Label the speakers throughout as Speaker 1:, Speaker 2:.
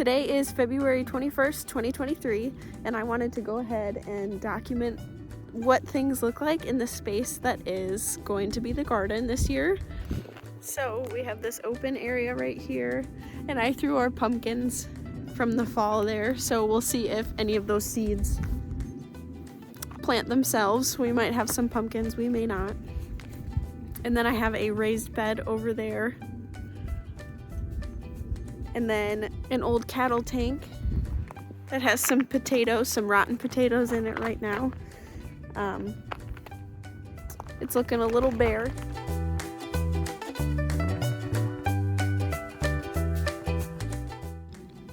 Speaker 1: Today is February 21st, 2023, and I wanted to go ahead and document what things look like in the space that is going to be the garden this year. So we have this open area right here, and I threw our pumpkins from the fall there, so we'll see if any of those seeds plant themselves. We might have some pumpkins, we may not. And then I have a raised bed over there, and then an old cattle tank that has some potatoes, some rotten potatoes in it right now. It's looking a little bare.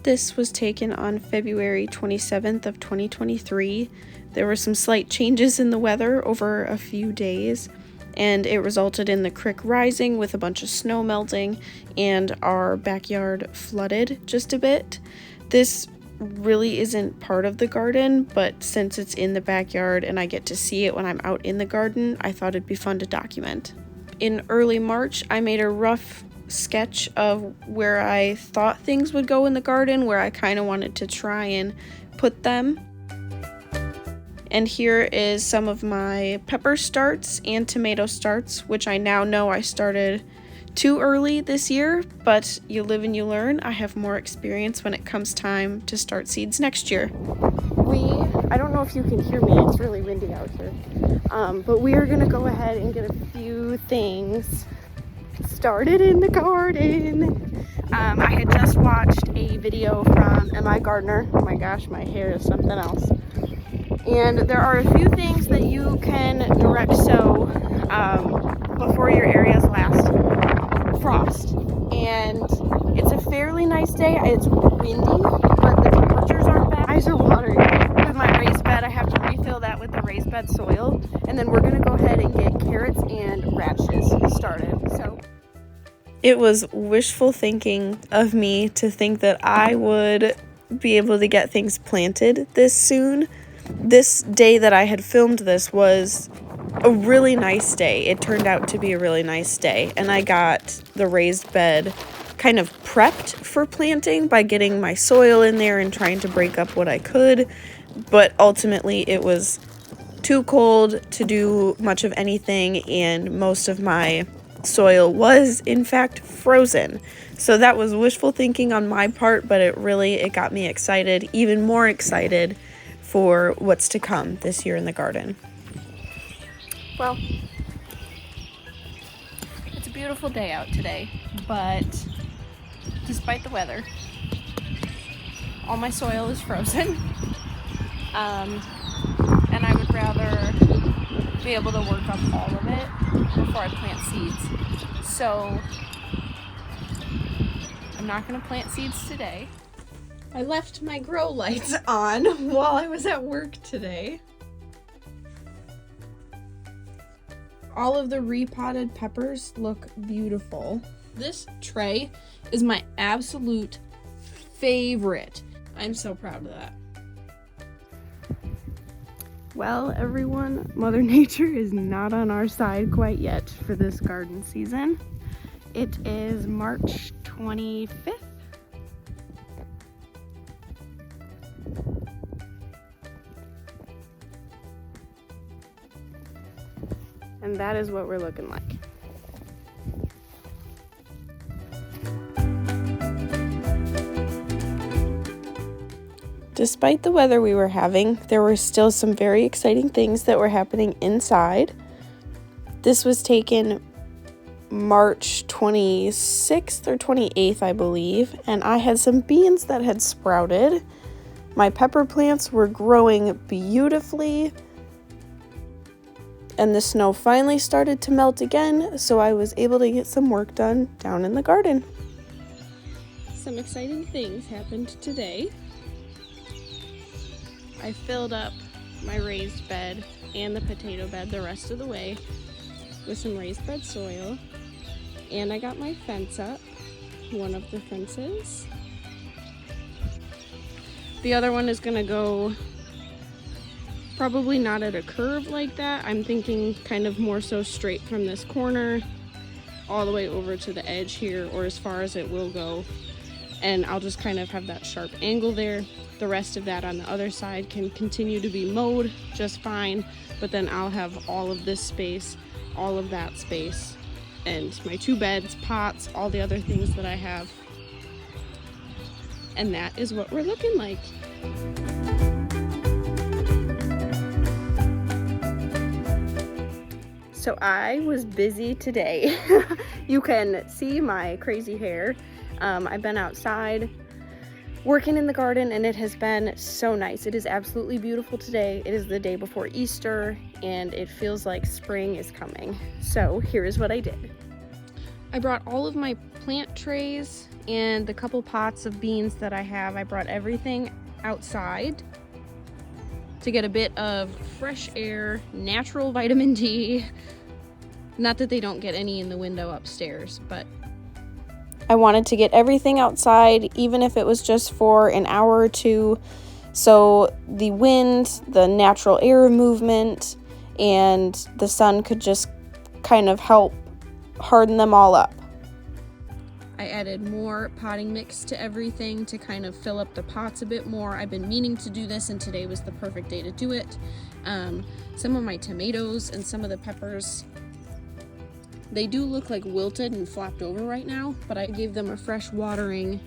Speaker 1: This was taken on February 27th of 2023. There were some slight changes in the weather over a few days, and it resulted in the creek rising with a bunch of snow melting and our backyard flooded just a bit. This really isn't part of the garden, but since it's in the backyard and I get to see it when I'm out in the garden, I thought it'd be fun to document. In early March, I made a rough sketch of where I thought things would go in the garden, where I kind of wanted to try and put them. And here is some of my pepper starts and tomato starts, which I now know I started too early this year, but you live and you learn. I have more experience when it comes time to start seeds next year. I don't know if you can hear me, it's really windy out here, but we are gonna go ahead and get a few things started in the garden. I had just watched a video from M.I. Gardner. Oh my gosh, my hair is something else. And there are a few things that you can direct sow before your area's last frost. And it's a fairly nice day. It's windy, but the temperatures aren't bad. My eyes are watering. With my raised bed, I have to refill that with the raised bed soil. And then we're gonna go ahead and get carrots and radishes started. So it was wishful thinking of me to think that I would be able to get things planted this soon. This day that I had filmed this was a really nice day. It turned out to be a really nice day, and I got the raised bed kind of prepped for planting by getting my soil in there and trying to break up what I could, but ultimately it was too cold to do much of anything, and most of my soil was in fact frozen. So that was wishful thinking on my part, but it got me excited, even more excited for what's to come this year in the garden. Well, it's a beautiful day out today, but despite the weather, all my soil is frozen, and I would rather be able to work up all of it before I plant seeds. So I'm not going to plant seeds today. I left my grow lights on while I was at work today. All of the repotted peppers look beautiful. This tray is my absolute favorite. I'm so proud of that. Well, everyone, Mother Nature is not on our side quite yet for this garden season. It is March 25th. And that is what we're looking like. Despite the weather we were having, there were still some very exciting things that were happening inside. This was taken March 26th or 28th, I believe, and I had some beans that had sprouted. My pepper plants were growing beautifully, and the snow finally started to melt again, so I was able to get some work done down in the garden. Some exciting things happened today. I filled up my raised bed and the potato bed the rest of the way with some raised bed soil, and I got my fence up, one of the fences. The other one is gonna go probably not at a curve like that. I'm thinking kind of more so straight from this corner all the way over to the edge here, or as far as it will go and I'll just kind of have that sharp angle there. The rest of that on the other side can continue to be mowed just fine, but then I'll have all of this space, all of that space, and my 2 beds, pots, all the other things that I have. And that is what we're looking like. So I was busy today. You can see my crazy hair. I've been outside working in the garden, and it has been so nice. It is absolutely beautiful today. It is the day before Easter, and it feels like spring is coming. So here is what I did. I brought all of my plant trays and the couple pots of beans that I have. I brought everything outside to get a bit of fresh air, natural vitamin D. Not that they don't get any in the window upstairs, but I wanted to get everything outside, even if it was just for an hour or two, so the wind, the natural air movement, and the sun could just kind of help harden them all up. I added more potting mix to everything to kind of fill up the pots a bit more. I've been meaning to do this, and today was the perfect day to do it. Some of my tomatoes and some of the peppers, they do look like wilted and flopped over right now, but I gave them a fresh watering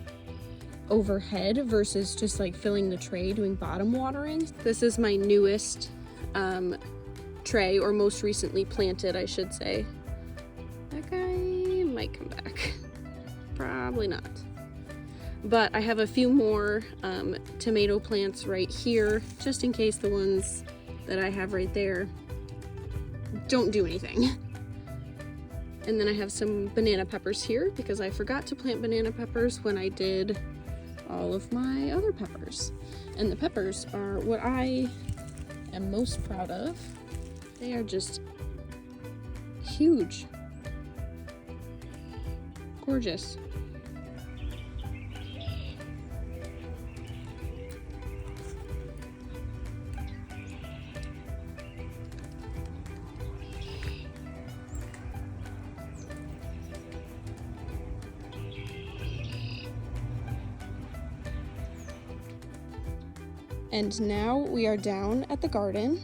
Speaker 1: overhead versus just like filling the tray doing bottom watering. This is my newest tray, or most recently planted, I should say. That guy might come back. Probably not. But I have a few more tomato plants right here, just in case the ones that I have right there don't do anything. And then I have some banana peppers here because I forgot to plant banana peppers when I did all of my other peppers. And the peppers are what I am most proud of. They are just huge. Gorgeous. And now we are down at the garden.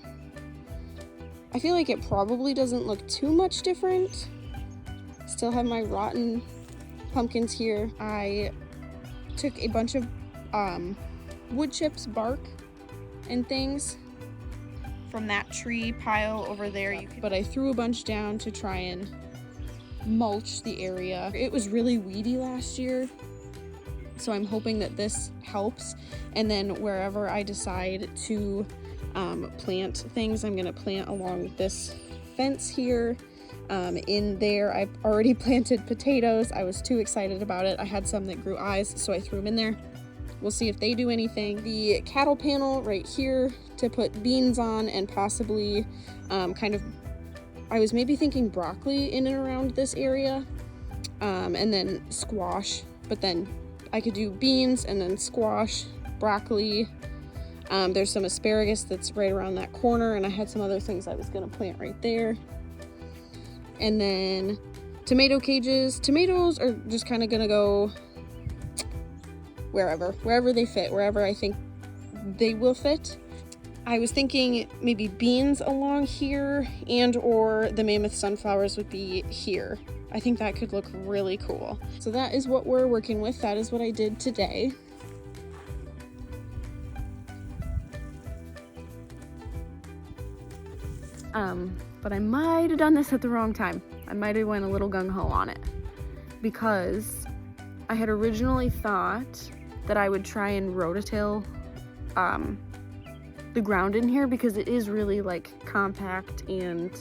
Speaker 1: I feel like it probably doesn't look too much different. Still have my rotten pumpkins here. I took a bunch of wood chips, bark, and things from that tree pile over there. But I threw a bunch down to try and mulch the area. It was really weedy last year, so I'm hoping that this helps. And then wherever I decide to plant things, I'm gonna plant along this fence here. In there, I've already planted potatoes. I was too excited about it. I had some that grew eyes, so I threw them in there. We'll see if they do anything. The cattle panel right here to put beans on, and possibly I was maybe thinking broccoli in and around this area, and then squash, but then I could do beans and then squash, broccoli. There's some asparagus that's right around that corner, and I had some other things I was gonna plant right there. And then tomato cages. Tomatoes are just kind of gonna go wherever they fit, wherever I think they will fit. I was thinking maybe beans along here, and or the mammoth sunflowers would be here. I think that could look really cool. So that is what we're working with. That is what I did today. But I might have done this at the wrong time. I might have went a little gung-ho on it, because I had originally thought that I would try and rototill the ground in here, because it is really like compact, and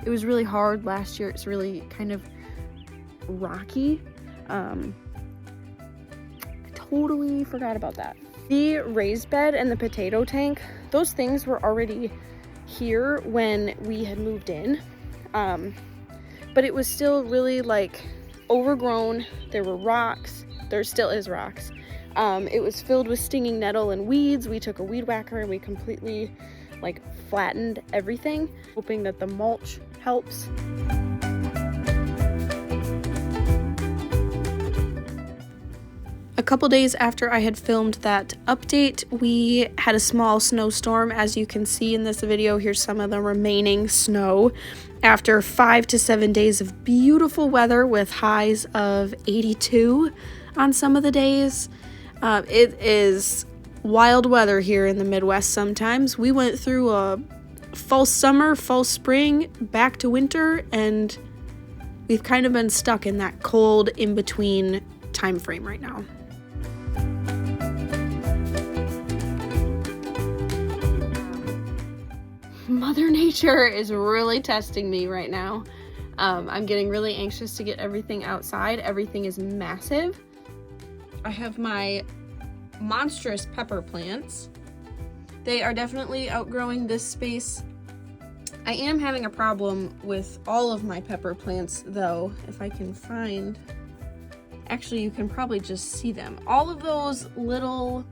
Speaker 1: it was really hard last year. It's really kind of rocky. I totally forgot about that. The raised bed and the potato tank, those things were already here when we had moved in, but it was still really like overgrown. There were rocks. There still is rocks. It was filled with stinging nettle and weeds. We took a weed whacker and we completely like flattened everything, hoping that the mulch helps. A couple days after I had filmed that update, we had a small snowstorm. As you can see in this video, here's some of the remaining snow. After 5 to 7 days of beautiful weather with highs of 82 on some of the days. It is wild weather here in the Midwest sometimes. We went through a false summer, false spring, back to winter, and we've kind of been stuck in that cold in-between time frame right now. Mother Nature is really testing me right now. I'm getting really anxious to get everything outside. Everything is massive. I have my monstrous pepper plants. They are definitely outgrowing this space. I am having a problem with all of my pepper plants though. If I can find, actually you can probably just see them. All of those little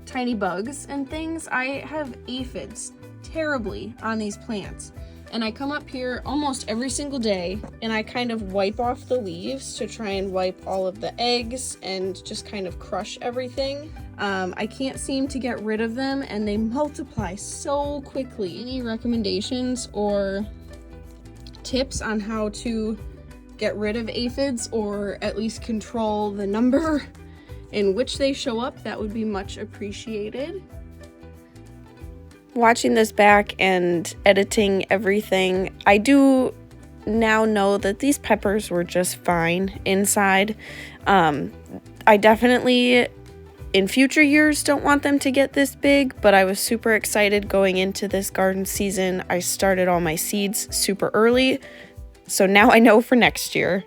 Speaker 1: tiny bugs and things, I have aphids terribly on these plants. And I come up here almost every single day and I kind of wipe off the leaves to try and wipe all of the eggs and just kind of crush everything. I can't seem to get rid of them and they multiply so quickly. Any recommendations or tips on how to get rid of aphids or at least control the number in which they show up? That would be much appreciated. Watching this back and editing everything, I do now know that these peppers were just fine inside. I definitely, in future years, don't want them to get this big, but I was super excited going into this garden season. I started all my seeds super early, so now I know for next year.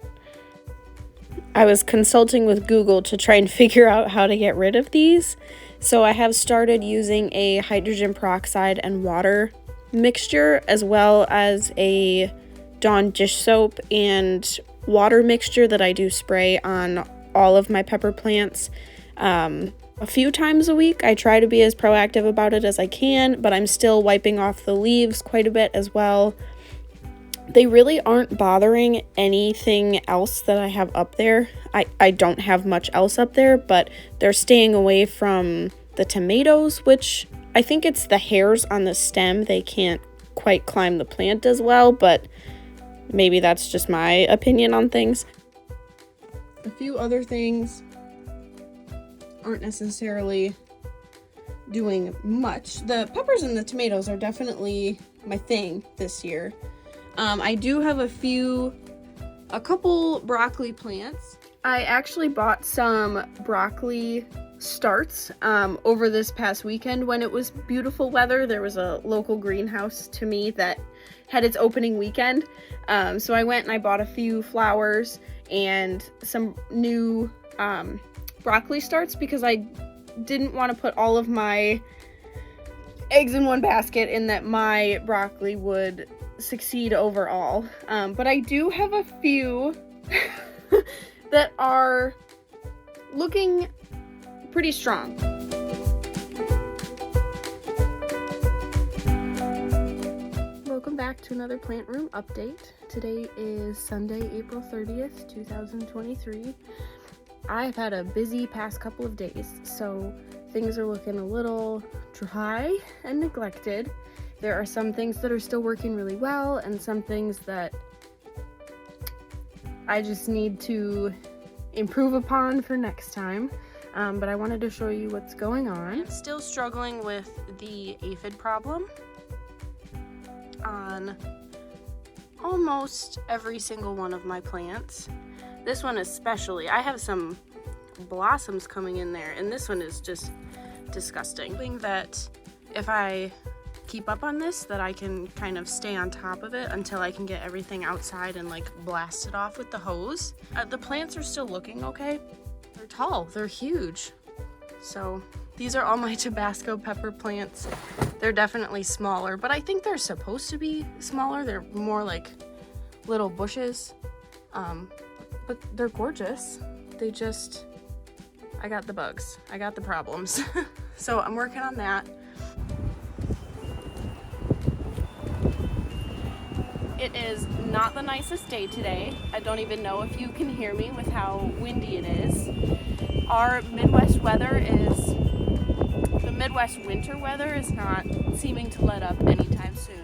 Speaker 1: I was consulting with Google to try and figure out how to get rid of these. So I have started using a hydrogen peroxide and water mixture, as well as a Dawn dish soap and water mixture that I do spray on all of my pepper plants a few times a week. I try to be as proactive about it as I can, but I'm still wiping off the leaves quite a bit as well. They really aren't bothering anything else that I have up there. I don't have much else up there, but they're staying away from the tomatoes, which I think it's the hairs on the stem. They can't quite climb the plant as well, but maybe that's just my opinion on things. A few other things aren't necessarily doing much. The peppers and the tomatoes are definitely my thing this year. I do have a couple broccoli plants. I actually bought some broccoli starts over this past weekend when it was beautiful weather. There was a local greenhouse to me that had its opening weekend. So I went and I bought a few flowers and some new broccoli starts because I didn't want to put all of my eggs in one basket and that my broccoli would succeed overall. But I do have a few that are looking pretty strong. Welcome back to another plant room update. Today is Sunday, April 30th, 2023. I've had a busy past couple of days, so things are looking a little dry and neglected. There are some things that are still working really well and some things that I just need to improve upon for next time. But I wanted to show you what's going on. I'm still struggling with the aphid problem on almost every single one of my plants. This one especially. I have some blossoms coming in there, and this one is just disgusting. I think that if I keep up on this, that I can kind of stay on top of it until I can get everything outside and like blast it off with the hose. The plants are still looking okay. They're tall, they're huge. So these are all my Tabasco pepper plants. They're definitely smaller, but I think they're supposed to be smaller. They're more like little bushes, but they're gorgeous. They just, I got the bugs, I got the problems. So I'm working on that. It is not the nicest day today. I don't even know if you can hear me with how windy it is. Our Midwest weather the Midwest winter weather is not seeming to let up anytime soon.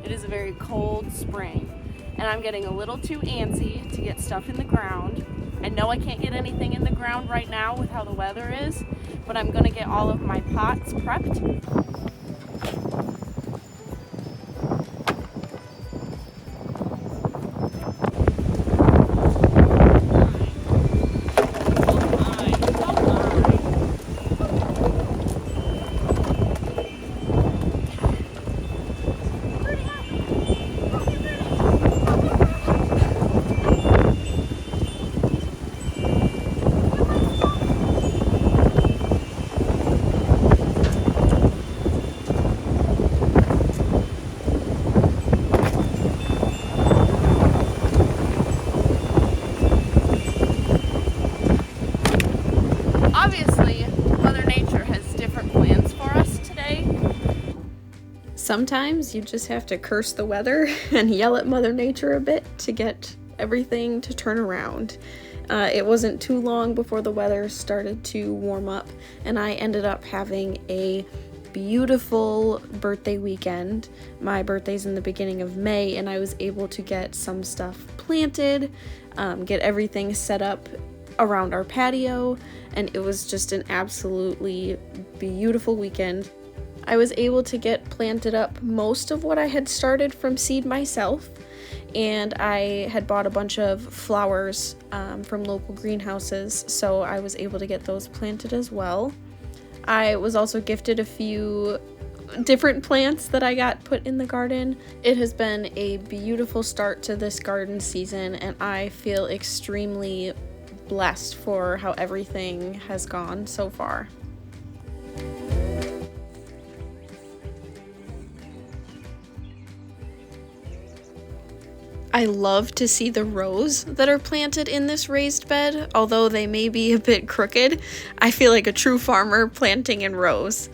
Speaker 1: It is a very cold spring, and I'm getting a little too antsy to get stuff in the ground. I know I can't get anything in the ground right now with how the weather is, but I'm gonna get all of my pots prepped. Obviously, Mother Nature has different plans for us today. Sometimes you just have to curse the weather and yell at Mother Nature a bit to get everything to turn around. It wasn't too long before the weather started to warm up, and I ended up having a beautiful birthday weekend. My birthday's in the beginning of May, and I was able to get some stuff planted, get everything set up around our patio, and it was just an absolutely beautiful weekend. I was able to get planted up most of what I had started from seed myself, and I had bought a bunch of flowers from local greenhouses, so I was able to get those planted as well. I was also gifted a few different plants that I got put in the garden. It has been a beautiful start to this garden season, and I feel extremely blessed for how everything has gone so far. I love to see the rows that are planted in this raised bed. Although they may be a bit crooked, I feel like a true farmer planting in rows.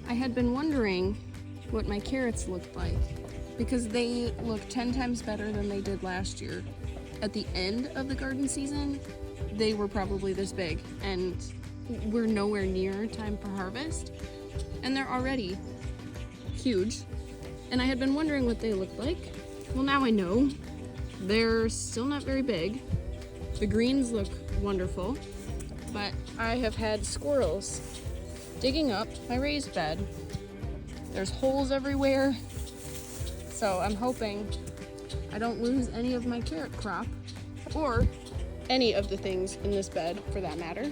Speaker 1: I had been wondering what my carrots looked like, because they look 10 times better than they did last year. At the end of the garden season, they were probably this big, and we're nowhere near time for harvest, and they're already huge. And I had been wondering what they looked like. Well, now I know. They're still not very big. The greens look wonderful, but I have had squirrels digging up my raised bed. There's holes everywhere, so I'm hoping I don't lose any of my carrot crop, or any of the things in this bed for that matter.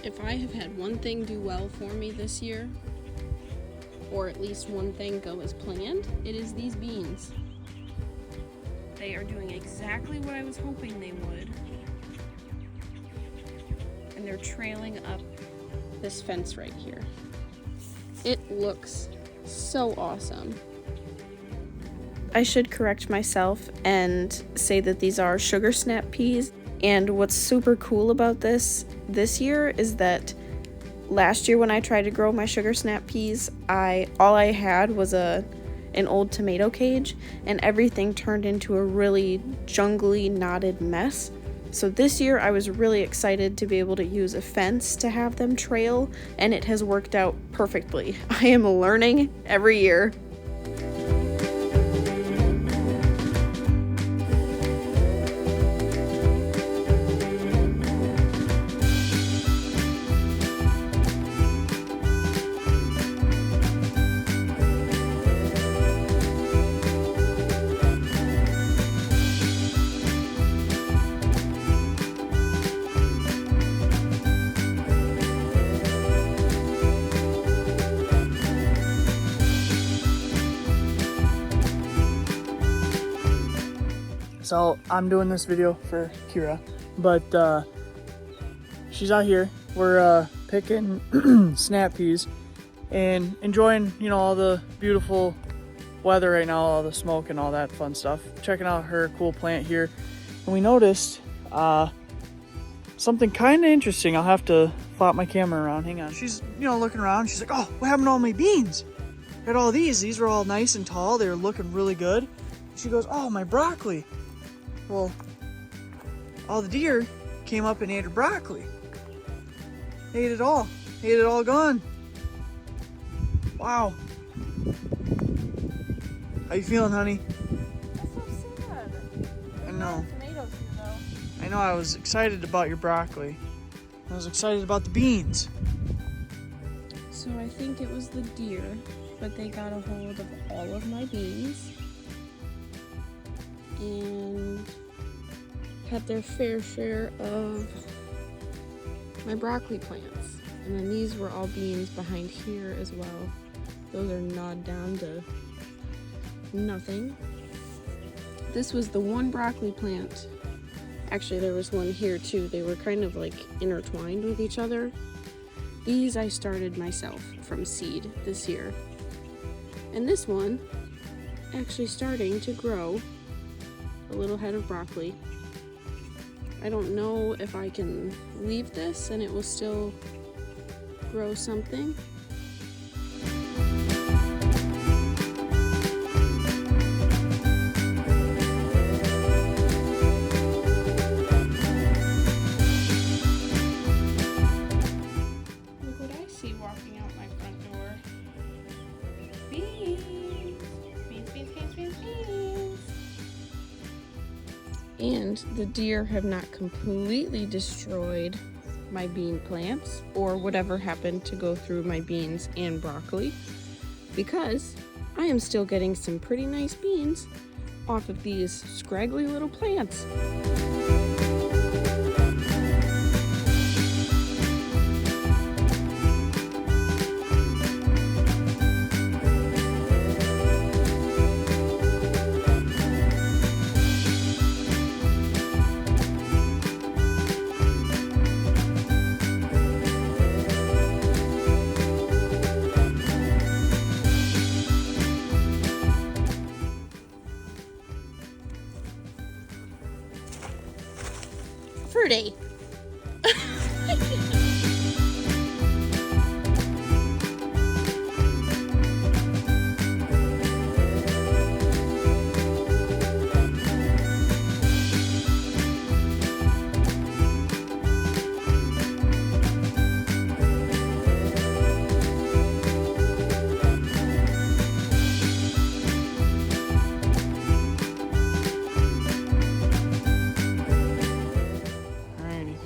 Speaker 1: If I have had one thing do well for me this year, or at least one thing go as planned, it is these beans. They are doing exactly what I was hoping they would. And they're trailing up this fence right here. It looks so awesome. I should correct myself and say that these are sugar snap peas. And what's super cool about this year is that last year when I tried to grow my sugar snap peas, all I had was an old tomato cage, and everything turned into a really jungly, knotted mess. So this year I was really excited to be able to use a fence to have them trail, and it has worked out perfectly. I am learning every year.
Speaker 2: So I'm doing this video for Kira, but she's out here. We're picking snap peas and enjoying, you know, all the beautiful weather right now, all the smoke and all that fun stuff. Checking out her cool plant here, and we noticed something kind of interesting. I'll have to flop my camera around. Hang on. She's, you know, looking around. She's like, "Oh, what happened to all my beans? Got all these. These were all nice and tall. They were looking really good." She goes, "Oh, my broccoli." Well, all the deer came up and ate her broccoli. They ate it all. They ate it all gone. Wow. How you feeling, honey?
Speaker 1: That's so sad.
Speaker 2: I know.
Speaker 1: Tomatoes here, though.
Speaker 2: I know. I was excited about your broccoli. I was excited about the beans.
Speaker 1: So I think it was the deer, but they got a hold of all of my beans and had their fair share of my broccoli plants. And then these were all beans behind here as well. Those are gnawed down to nothing. This was the one broccoli plant. Actually, there was one here too. They were kind of like intertwined with each other. These I started myself from seed this year. And this one actually starting to grow a little head of broccoli. I don't know if I can leave this and it will still grow something. Look what I see walking out my front door. Beans! Beans, beans, beans, beans, beans! And the deer have not completely destroyed my bean plants or whatever happened to go through my beans and broccoli, because I am still getting some pretty nice beans off of these scraggly little plants. Pretty.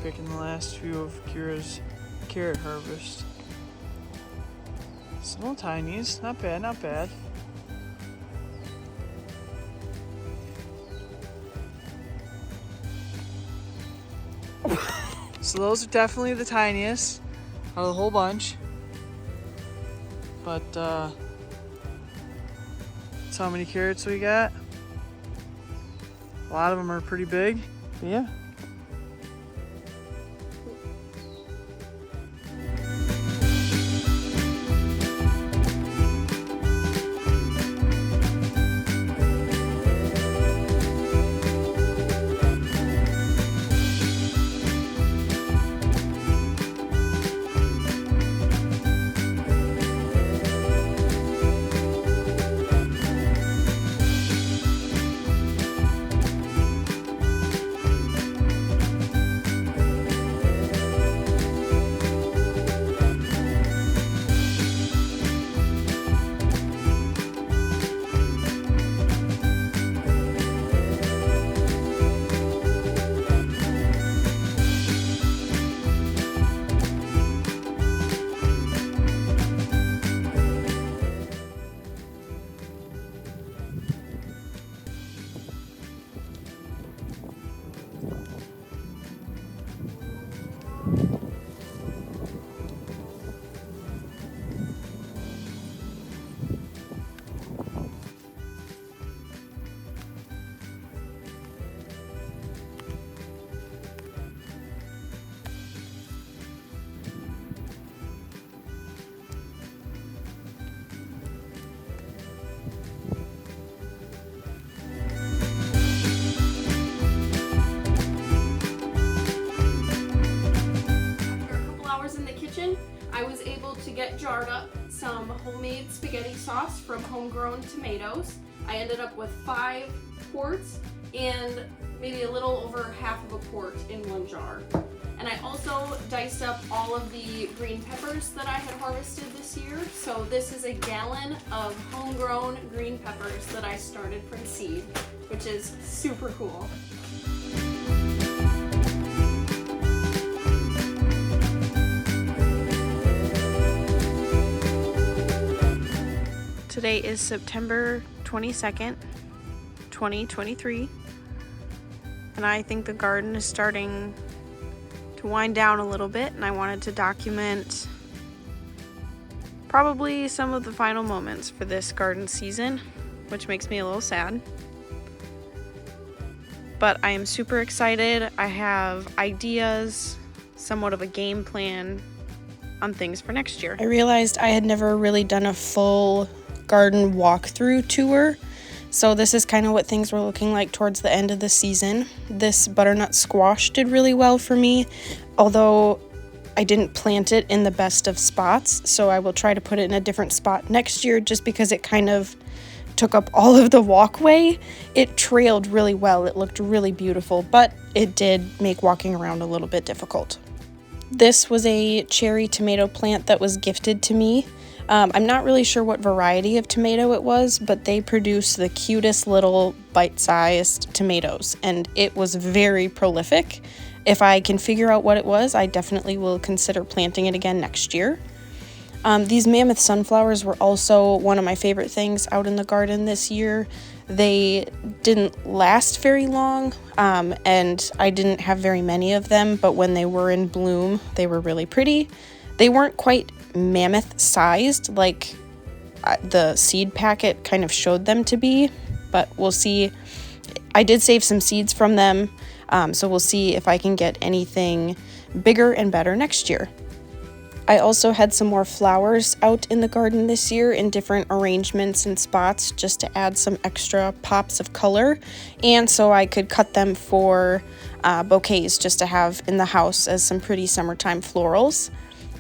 Speaker 2: Picking the last few of Kira's carrot harvest. Small tinies, not bad, not bad. So those are definitely the tiniest out of the whole bunch. But that's how many carrots we got. A lot of them are pretty big, but yeah.
Speaker 1: I was able to get jarred up some homemade spaghetti sauce from homegrown tomatoes. I ended up with 5 quarts and maybe a little over half of a quart in one jar. And I also diced up all of the green peppers that I had harvested this year. So this is a gallon of homegrown green peppers that I started from seed, which is super cool. Today is September 22nd, 2023, and I think the garden is starting to wind down a little bit, and I wanted to document probably some of the final moments for this garden season, which makes me a little sad. But I am super excited. I have ideas, somewhat of a game plan on things for next year. I realized I had never really done a full garden walkthrough tour, so this is kind of what things were looking like towards the end of the season. This butternut squash did really well for me, although I didn't plant it in the best of spots, so I will try to put it in a different spot next year just because it kind of took up all of the walkway. It trailed really well, it looked really beautiful, but it did make walking around a little bit difficult. This was a cherry tomato plant that was gifted to me. I'm not really sure what variety of tomato it was, but they produce the cutest little bite-sized tomatoes, and it was very prolific. If I can figure out what it was, I definitely will consider planting it again next year. These mammoth sunflowers were also one of my favorite things out in the garden this year. They didn't last very long, and I didn't have very many of them, but when they were in bloom, they were really pretty. They weren't quite mammoth sized like the seed packet kind of showed them to be, but we'll see. I did save some seeds from them, so we'll see if I can get anything bigger and better next year. I also had some more flowers out in the garden this year in different arrangements and spots just to add some extra pops of color, and so I could cut them for bouquets just to have in the house as some pretty summertime florals.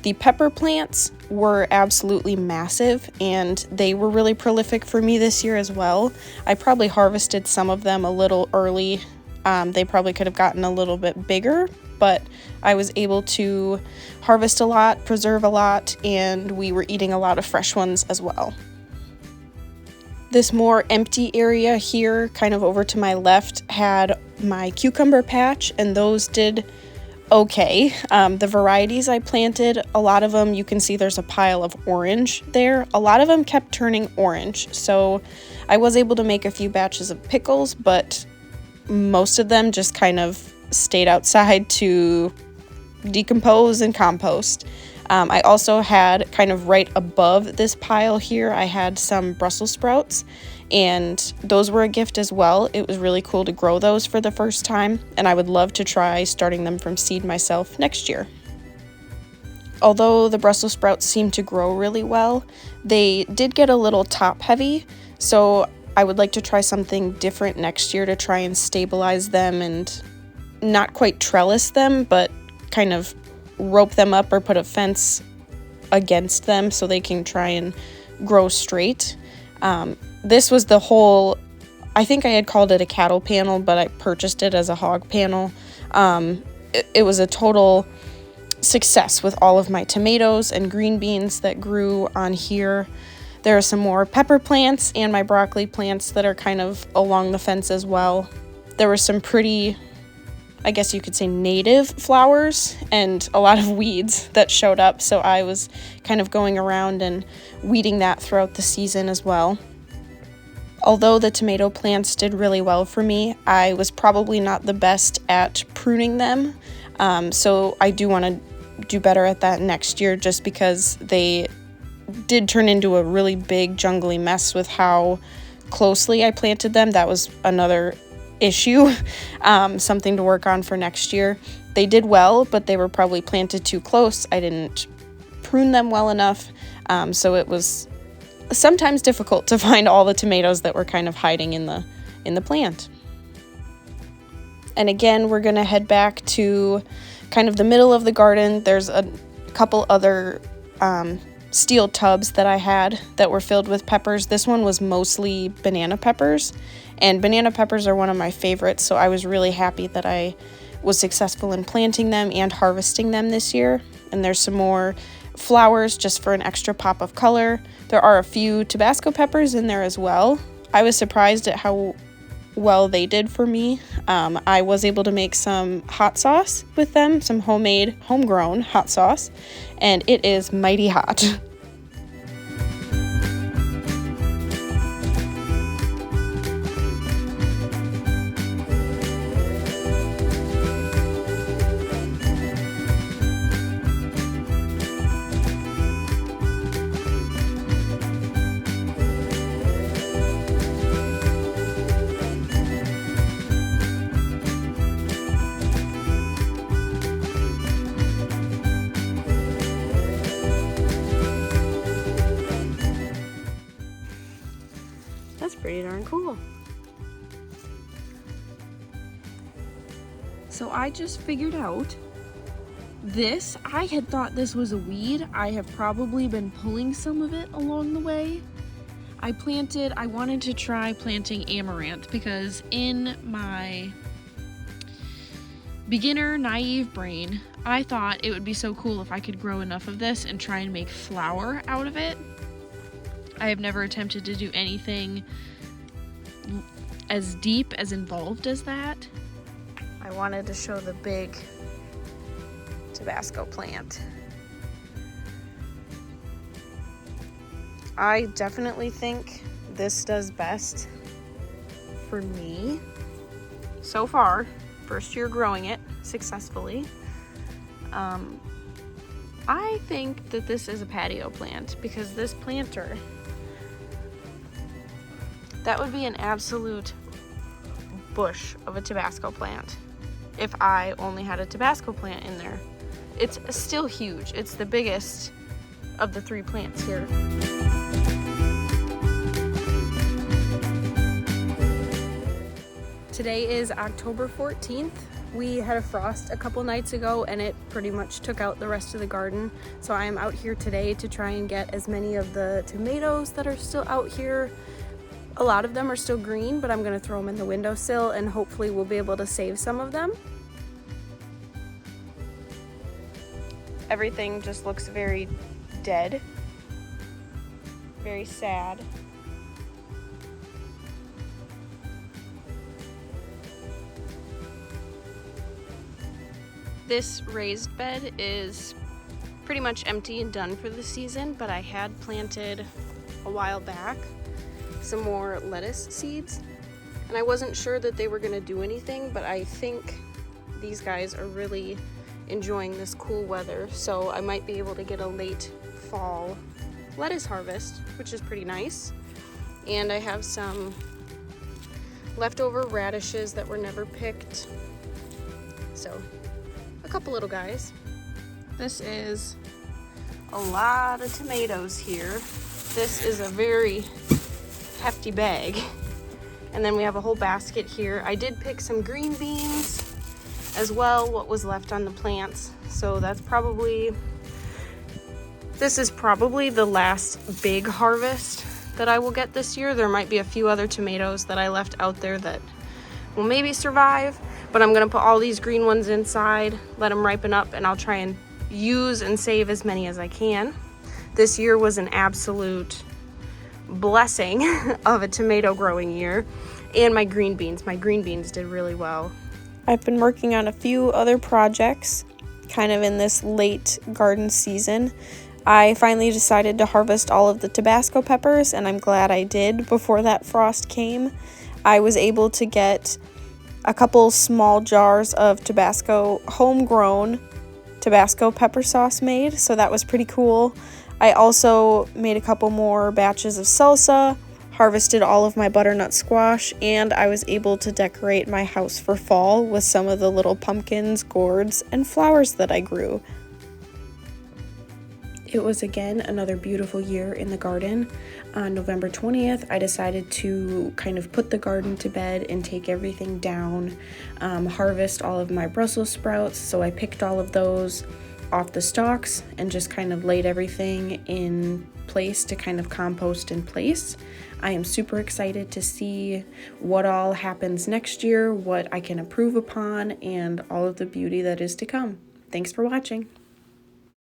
Speaker 1: The pepper plants were absolutely massive, and they were really prolific for me this year as well. I probably harvested some of them a little early. They probably could have gotten a little bit bigger, but I was able to harvest a lot, preserve a lot, and we were eating a lot of fresh ones as well. This more empty area here, kind of over to my left, had my cucumber patch, and those did okay. The varieties I planted, a lot of them, you can see there's a pile of orange there. A lot of them kept turning orange, so I was able to make a few batches of pickles, but most of them just kind of stayed outside to decompose and compost. I also had kind of right above this pile here, I had some Brussels sprouts, and those were a gift as well. It was really cool to grow those for the first time, and I would love to try starting them from seed myself next year. Although the Brussels sprouts seem to grow really well, they did get a little top heavy, so I would like to try something different next year to try and stabilize them and not quite trellis them, but kind of rope them up or put a fence against them so they can try and grow straight. This was the whole, I think I had called it a cattle panel, but I purchased it as a hog panel. It was a total success with all of my tomatoes and green beans that grew on here. There are some more pepper plants and my broccoli plants that are kind of along the fence as well. There were some pretty, I guess you could say, native flowers and a lot of weeds that showed up, so I was kind of going around and weeding that throughout the season as well. Although the tomato plants did really well for me, I was probably not the best at pruning them, so I do want to do better at that next year just because they did turn into a really big jungly mess with how closely I planted them. That was another issue, something to work on for next year. They did well, but they were probably planted too close. I didn't prune them well enough, so it was sometimes difficult to find all the tomatoes that were kind of hiding in the plant. And again, we're gonna head back to kind of the middle of the garden. There's a couple other steel tubs that I had that were filled with peppers. This one was mostly banana peppers, and banana peppers are one of my favorites, so I was really happy that I was successful in planting them and harvesting them this year. And there's some more flowers just for an extra pop of color. There are a few Tabasco peppers in there as well. I was surprised at how well they did for me. I was able to make some hot sauce with them, some homemade, homegrown hot sauce, and it is mighty hot. That's pretty darn cool. So I just figured out this. I had thought this was a weed. I have probably been pulling some of it along the way. I wanted to try planting amaranth because in my beginner naive brain, I thought it would be so cool if I could grow enough of this and try and make flour out of it. I have never attempted to do anything as deep, as involved as that. I wanted to show the big Tabasco plant. I definitely think this does best for me so far. First year growing it successfully. I think that this is a patio plant because this planter, that would be an absolute bush of a Tabasco plant if I only had a Tabasco plant in there. It's still huge. It's the biggest of the 3 plants here. Today is October 14th. We had a frost a couple nights ago and it pretty much took out the rest of the garden. So I am out here today to try and get as many of the tomatoes that are still out here. A lot of them are still green, but I'm gonna throw them in the windowsill and hopefully we'll be able to save some of them. Everything just looks very dead, very sad. This raised bed is pretty much empty and done for the season, but I had planted a while back some more lettuce seeds, and I wasn't sure that they were gonna do anything, but I think these guys are really enjoying this cool weather, so I might be able to get a late fall lettuce harvest, which is pretty nice. And I have some leftover radishes that were never picked, so a couple little guys. This is a lot of tomatoes here. This is a very hefty bag. And then we have a whole basket here. I did pick some green beans as well, what was left on the plants. So this is probably the last big harvest that I will get this year. There might be a few other tomatoes that I left out there that will maybe survive, but I'm gonna put all these green ones inside, let them ripen up, and I'll try and use and save as many as I can. This year was an absolute blessing of a tomato growing year. And my green beans did really well. I've been working on a few other projects kind of in this late garden season. I finally decided to harvest all of the Tabasco peppers, and I'm glad I did before that frost came. I was able to get a couple small jars of Tabasco, homegrown Tabasco pepper sauce made, so that was pretty cool. I also made a couple more batches of salsa, harvested all of my butternut squash, and I was able to decorate my house for fall with some of the little pumpkins, gourds, and flowers that I grew. It was again another beautiful year in the garden. On November 20th, I decided to kind of put the garden to bed and take everything down, harvest all of my Brussels sprouts. So I picked all of those off the stalks and just kind of laid everything in place to kind of compost in place. I am super excited to see what all happens next year, what I can improve upon, and all of the beauty that is to come. Thanks for watching.